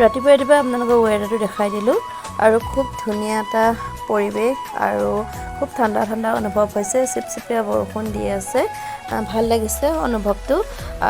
ৰাতিপুৱা ৰাতিপুৱা আপোনালোকক ৱেডাৰটো দেখাই দিলোঁ আৰু খুব ধুনীয়া এটা পৰিৱেশ আৰু খুব ঠাণ্ডা ঠাণ্ডা অনুভৱ হৈছে চিপচিপীয়া বৰষুণ দি আছে ভাল লাগিছে অনুভৱটো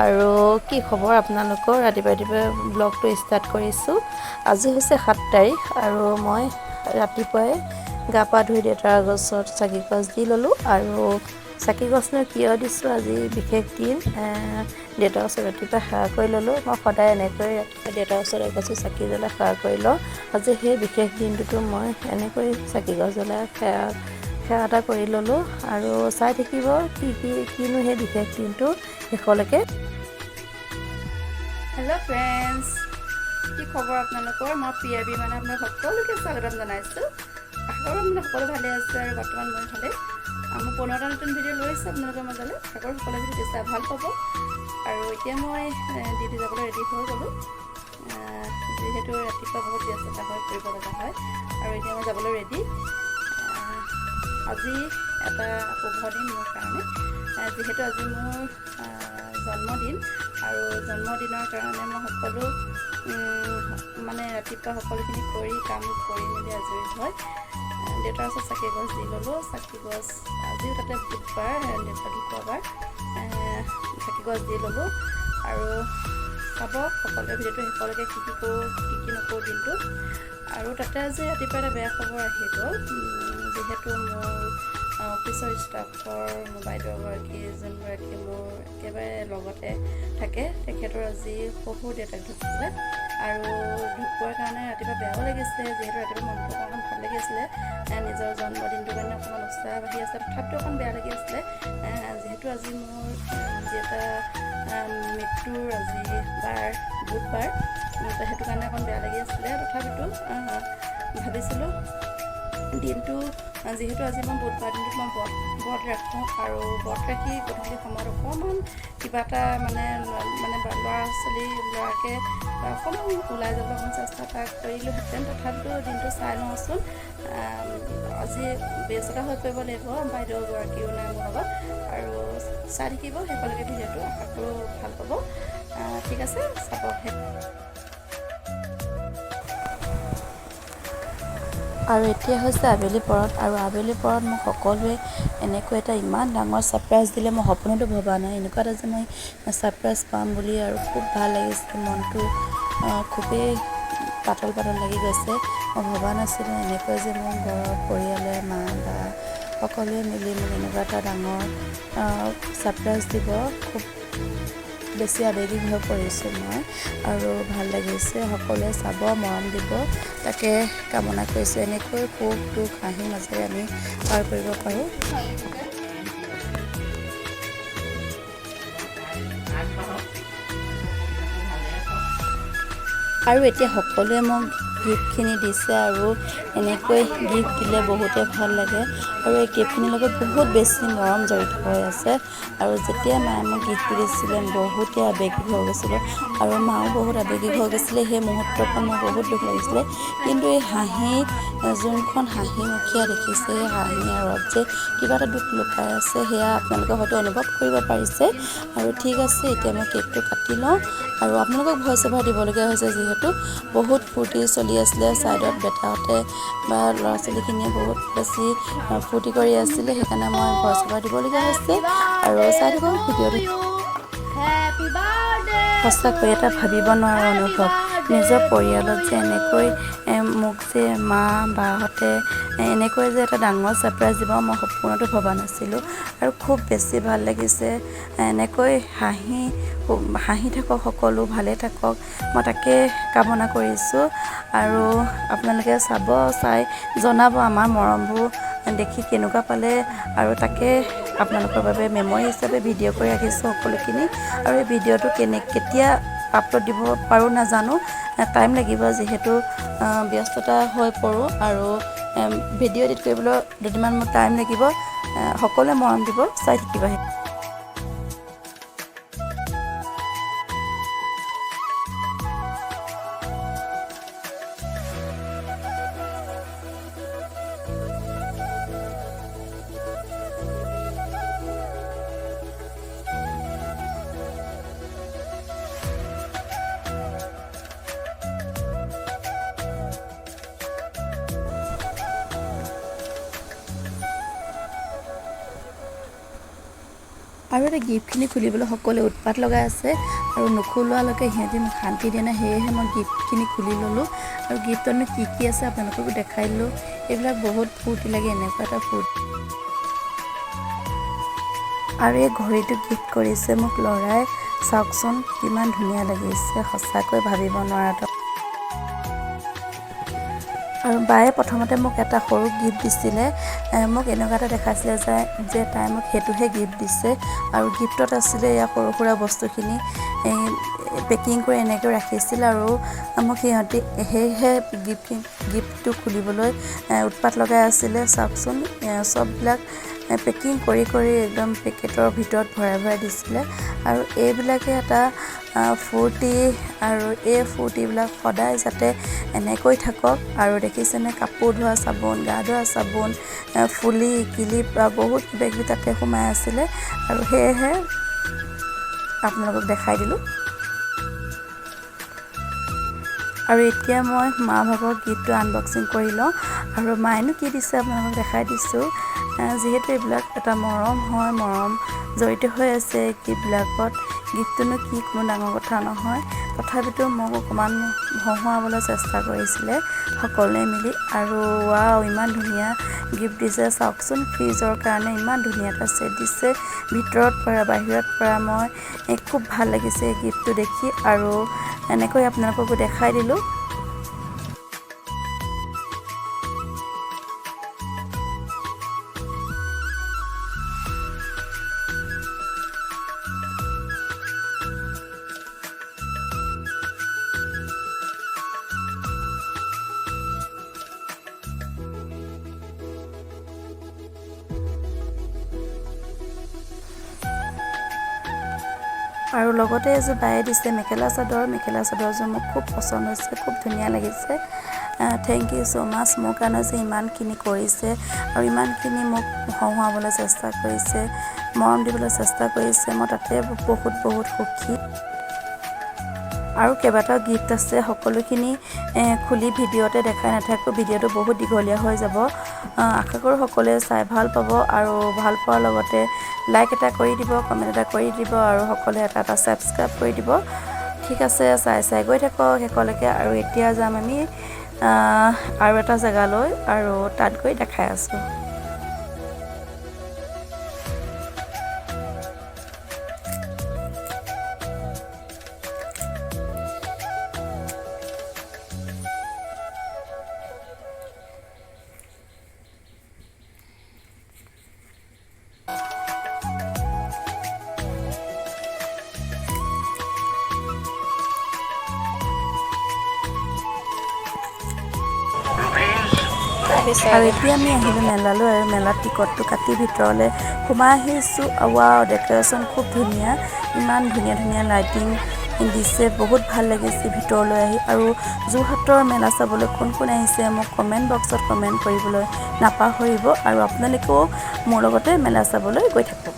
আৰু কি খবৰ আপোনালোকৰ ৰাতিপুৱা ৰাতিপুৱা ব্লগটো ষ্টাৰ্ট কৰিছোঁ আজি হৈছে 7 তাৰিখ আৰু মই ৰাতিপুৱাই গা পা ধুই দেউতাৰ গছত চাকি গছ দি ল'লোঁ আৰু চাকি গছনো কিয় দিছোঁ আজি বিশেষ দিন দেউতাৰ ওচৰত ৰাতিপুৱা সেৱা কৰি ল'লোঁ মই সদায় এনেকৈ দেউতাৰ ওচৰত এগছি চাকি জ্বলাই সেৱা কৰি লওঁ আজি সেই বিশেষ দিনটোতো মই এনেকৈ চাকি গছ জ্বলাই সেৱা এটা কৰি ল'লোঁ আৰু চাই থাকিব কিনো সেই বিশেষ দিনটো শেষলৈকে হেল্ল' ফ্ৰেণ্ডছ কি খবৰ আপোনালোকৰ মই পিয়াবি মানে আপোনাক সকলোকে স্বাগতম জনাইছোঁ আশা কৰোঁ মানে সকলো ভালে আছে আৰু বৰ্তমান মই ভালে মই 15টা নতুন ভিডিঅ' লৈ আহিছোঁ আপোনালোকৰ মাজলৈ আশা কৰোঁ সকলোৱে যদি চাই ভাল পাব আৰু এতিয়া মই ডিউটি যাবলৈ ৰেডি হৈ গ'লোঁ যিহেতু ৰাতিপুৱা বহুত ব্যস্ততা হৈ পৰিব লগা হয় আৰু এতিয়া মই যাবলৈ ৰেডি আজি এটা শুভ দিন মোৰ কাৰণে যিহেতু আজি মোৰ জন্মদিন আৰু জন্মদিনৰ কাৰণে মই সকলো মানে ৰাতিপুৱা সকলোখিনি কৰি কাম কৰি মেলি আজৰি হয় দেউতাৰ ওচৰত চাকি গছ দি ল'লোঁ চাকি গছ আজিও তাতে বুধবাৰ দেউতা ঢুকুৱাবাৰ চাকি গছ দি ল'লোঁ আৰু চাব সকলোৱে ভিডিঅ'টো শেষলৈকে কি কৰোঁ কি নকৰোঁ দিনটো আৰু তাতে আজি ৰাতিপুৱা এটা বেয়া খবৰ আহি গ'ল যিহেতু মোৰ অফিচৰ ষ্টাফৰ বাইদেউগৰাকী যোনগৰাকী মোৰ একেবাৰে লগতে থাকে তেখেতৰ আজি শহুৰ দেউতাক ঢুকিলে আৰু ঢুকোৱাৰ কাৰণে ৰাতিপুৱা বেয়াও লাগিছিলে যিহেতু ৰাতিপুৱা মনটো অকণমান ভাল লাগি আছিলে নিজৰ জন্মদিনটোৰ কাৰণে অকণমান উৎসাহ বাঢ়ি আছিলে তথাপিতো অকণ বেয়া লাগি আছিলে যিহেতু আজি মোৰ যিহেতু মৃত্যুৰ আজি বাৰ বুধবাৰ সেইটো কাৰণে অকণ বেয়া লাগি আছিলে তথাপিতো ভাবিছিলোঁ দিনটো যিহেতু আজি মই বুধবাৰ দিনটোত মই ব্ৰত ৰাখোঁ আৰু ব্ৰত ৰাখি গধূলি সময়ত অকণমান কিবা এটা মানে ল'ৰা ছোৱালীবিলাকে অকণমান ওলাই যাব অকণমান চেষ্টা এটা কৰিলোঁহেঁতেন তথাপিতো দিনটো চাই লওঁচোন আজি ব্যস্ততা হৈ পৰিব লাগিব বাইদেউগৰাকীও নাই মোৰ লগত আৰু চাই থাকিব শেষলৈকে ভিডিঅ'টো আশা কৰোঁ ভাল পাব ঠিক আছে চাব আৰু এতিয়া হৈছে আবেলি পৰত আৰু আবেলি পৰত মোক সকলোৱে এনেকৈ এটা ইমান ডাঙৰ ছাৰপ্ৰাইজ দিলে মই সপোনতো ভবা নাই এনেকুৱা এটা যে মই ছাৰপ্ৰাইজ পাম বুলি আৰু খুব ভাল লাগিছে মনটো খুবেই পাতল লাগি গৈছে মই ভবা নাছিলোঁ এনেকৈ যে মোৰ ঘৰৰ পৰিয়ালে মা বা সকলোৱে মিলি মোক এনেকুৱা এটা ডাঙৰ ছাৰপ্ৰাইজ দিব খুব বেছি আবেগিক হৈ পৰিছোঁ মই আৰু ভাল লাগিছে সকলোৱে চাব মৰম দিব তাকে কামনা কৰিছোঁ এনেকৈ সুখ দুখ হাঁহি মাজেৰে আমি পাৰ কৰিব পাৰোঁ আৰু এতিয়া সকলোৱে মোক গিফ্টখিনি দিছে আৰু এনেকৈ গিফ্ট দিলে বহুতে ভাল লাগে আৰু এই গিফ্টখিনিৰ লগত বহুত বেছি মৰম জড়িত হৈ আছে আৰু যেতিয়া মায়ে মোক গিফ্ট দিছিলে বহুতে আৱেগিক হৈ গৈছিলোঁ আৰু মাও বহুত আৱেগিক হৈ গৈছিলে সেই মুহূৰ্তখন মোৰ বহুত দুখ লাগিছিলে কিন্তু এই যোনখন হাঁহিমুখীয়া দেখিছে সেই হাঁহি আঁৰত যে কিবা এটা দুখ লুকাই আছে সেয়া আপোনালোকে হয়তো অনুভৱ কৰিব পাৰিছে আৰু ঠিক আছে এতিয়া মই কেকটো কাটি লওঁ আৰু আপোনালোকক ভইচ অভাৰ দিবলগীয়া হৈছে যিহেতু বহুত ফূৰ্তি চলি আছিলে ছাইডত বেটাহঁতে বা ল'ৰা ছোৱালীখিনিয়ে বহুত বেছি ফূৰ্তি কৰি আছিলে সেইকাৰণে মই ভইচ অভাৰ দিবলগীয়া হৈছে আৰু চাই থাকক ভিডিঅ'টো সঁচাকৈ এটা ভাবিব নোৱাৰা অনুভৱ নিজৰ পৰিয়ালত যে এনেকৈ মোক যে মা বাহঁতে এনেকৈ যে এটা ডাঙৰ ছাৰপ্ৰাইজ দিব মই সপোনতো ভবা নাছিলোঁ আৰু খুব বেছি ভাল লাগিছে এনেকৈ হাঁহি থাকক সকলো ভালে থাকক মই তাকে কামনা কৰিছোঁ আৰু আপোনালোকে চাই জনাব আমাৰ মৰমবোৰ দেখি কেনেকুৱা পালে আৰু তাকে আপোনালোকৰ বাবে মেমৰি হিচাপে ভিডিঅ' কৰি ৰাখিছোঁ সকলোখিনি আৰু এই ভিডিঅ'টো কেতিয়া আপলোড দিব পাৰোঁ নাজানো টাইম লাগিব যিহেতু ব্যস্ততা হৈ পৰোঁ আৰু ভিডিঅ' এডিট কৰিবলৈ দুদিনমান মোৰ টাইম লাগিব সকলোৱে মৰম দিব চাই থাকিব আৰু এটা গিফ্টখিনি খুলিবলৈ সকলোৱে উৎপাত লগাই আছে আৰু নোখোলোৱালৈকে সিহঁতি মোক শান্তি দিয়া নাই। সেয়েহে মই গিফ্টখিনি খুলি ল'লোঁ আৰু গিফ্টতনো কি কি আছে আপোনালোককো দেখাই দিলোঁ। এইবিলাক বহুত ফূৰ্তি লাগে, এনেকুৱা এটা ফূৰ্তি। আৰু এই ঘড়ীটো গিফ্ট কৰিছে মোক ল'ৰাই। চাওকচোন কিমান ধুনীয়া লাগিছে, সঁচাকৈ ভাবিব নোৱাৰা। আৰু বায়ে প্ৰথমতে মোক এটা সৰু গিফ্ট দিছিলে। মোক এনেকুৱা এটা দেখাইছিলে যে তাই মোক সেইটোহে গিফ্ট দিছে। আৰু গিফ্টত আছিলে এয়া সৰু সুৰা বস্তুখিনি পেকিং কৰি এনেকৈ ৰাখিছিল আৰু মোক সিহঁতি সেয়েহে গিফ্টটো খুলিবলৈ উৎপাত লগাই আছিলে। চাওকচোন চববিলাক পেকিং কৰি একদম পেকেটৰ ভিতৰত ভৰাই দিছিলে। আৰু এইবিলাকে এটা ফূৰ্তি, আৰু এই ফূৰ্তিবিলাক সদায় যাতে এনেকৈ থাকক। আৰু দেখিছেনে কাপোৰ ধোৱা চাবোন, গা ধোৱা চাবোন, ফুলি কিলিপ বহুত কিবাকিবি তাতে সোমাই আছিলে। আৰু সেয়েহে আপোনালোকক দেখাই দিলোঁ। আৰু এতিয়া মই মা ভাগৰ গিফ্টটো আনবক্সিং কৰি লওঁ। আৰু মায়েনো কি দিছে আপোনালোকক দেখাই দিছোঁ। যিহেতু এইবিলাক এটা মৰম হয়, মৰম জড়িত হৈ আছে গিফ্টবিলাকত। গিফ্টটোনো কি কোনো ডাঙৰ কথা নহয়, তথাপিতো মোক অকণমান হহুৱাবলৈ চেষ্টা কৰিছিলে সকলোৱে মিলি। আৰু ৱাও, ইমান ধুনীয়া গিফ্ট দিছে চাওকচোন। ফ্ৰিজৰ কাৰণে ইমান ধুনীয়া এটা ছেট দিছে, ভিতৰত পৰা বাহিৰত পৰা। মই খুব ভাল লাগিছে এই গিফ্টটো দেখি, আৰু এনেকৈ আপোনালোককো দেখাই দিলোঁ। আৰু লগতে এযোৰ বায়ে দিছে মেখেলা চাদৰযোৰ মোক খুব পচন্দ হৈছে, খুব ধুনীয়া লাগিছে। থেংক ইউ ছ' মাছ, মোৰ কাৰণে যে ইমানখিনি কৰিছে আৰু ইমানখিনি মোক হহুৱাবলৈ চেষ্টা কৰিছে, মৰম দিবলৈ চেষ্টা কৰিছে। মই তাতে বহুত সুখী। আৰু কেইবাটাও গিফ্ট আছে, সকলোখিনি খুলি ভিডিঅ'তে দেখাই নাথাকোঁ, ভিডিঅ'টো বহুত দীঘলীয়া হৈ যাব। আশা কৰোঁ সকলোৱে চাই ভাল পাব, আৰু ভাল পোৱাৰ লগতে লাইক এটা কৰি দিব, কমেণ্ট এটা কৰি দিব, আৰু সকলোৱে এটা ছাবস্ক্ৰাইব কৰি দিব। ঠিক আছে, চাই গৈ থাকক শেষলৈকে। আৰু এতিয়া যাম আমি আৰু এটা জেগালৈ, আৰু তাত গৈ দেখাই আছোঁ। আৰু এতিয়া আমি আহিলোঁ মেলালৈ, আৰু মেলাত টিকটটো কাটি ভিতৰলৈ সোমাই আহিছোঁ। ৱাও, ডেক'ৰেশ্যন খুব ধুনীয়া, ইমান ধুনীয়া লাইটিং দিছে, বহুত ভাল লাগিছে ভিতৰলৈ আহি। আৰু যোৰহাটৰ মেলা চাবলৈ কোন আহিছে মোক কমেণ্ট বক্সত কমেণ্ট কৰিবলৈ নাপাহৰিব। আৰু আপোনালোকেও মোৰ লগতে মেলা চাবলৈ গৈ থাকক।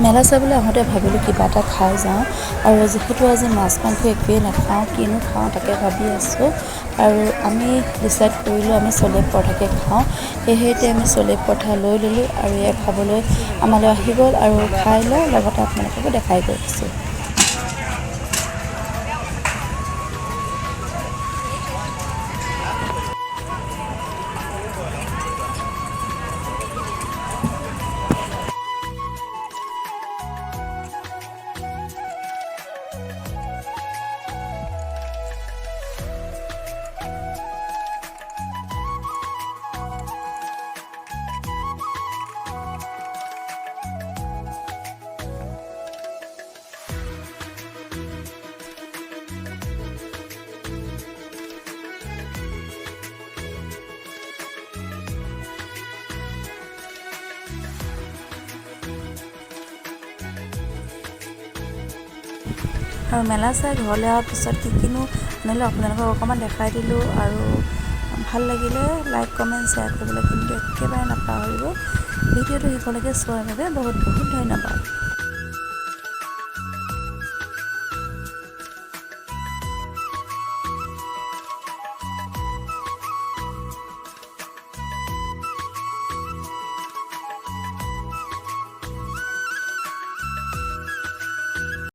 মেলা চাবলৈ আহোঁতে ভাবিলোঁ কিবা এটা খাই যাওঁ, আৰু যিহেতু আজি মাছ মাংস একোৱেই নাখাওঁ, কিনো খাওঁ তাকে ভাবি আছোঁ। আৰু আমি ডিচাইড কৰিলোঁ আমি চলে পৰঠাকে খাওঁ। সেয়েহে আমি চলে পৰঠা লৈ ল'লোঁ আৰু এয়া খাবলৈ আমালৈ আহি গ'ল, আৰু খাই লৈ লগতে আপোনালোককো দেখাই গৈ আছোঁ। আৰু মেলা চাই ঘৰলৈ অহাৰ পিছত কিনো আনিলোঁ আপোনালোকক অকণমান দেখাই দিলোঁ। আৰু ভাল লাগিলে লাইক কমেণ্ট শ্বেয়াৰ কৰিবলৈ কিন্তু একেবাৰে নাপাহৰিব। ভিডিঅ'টো শেষলৈকে চোৱাৰ বাবে বহুত বহুত ধন্যবাদ।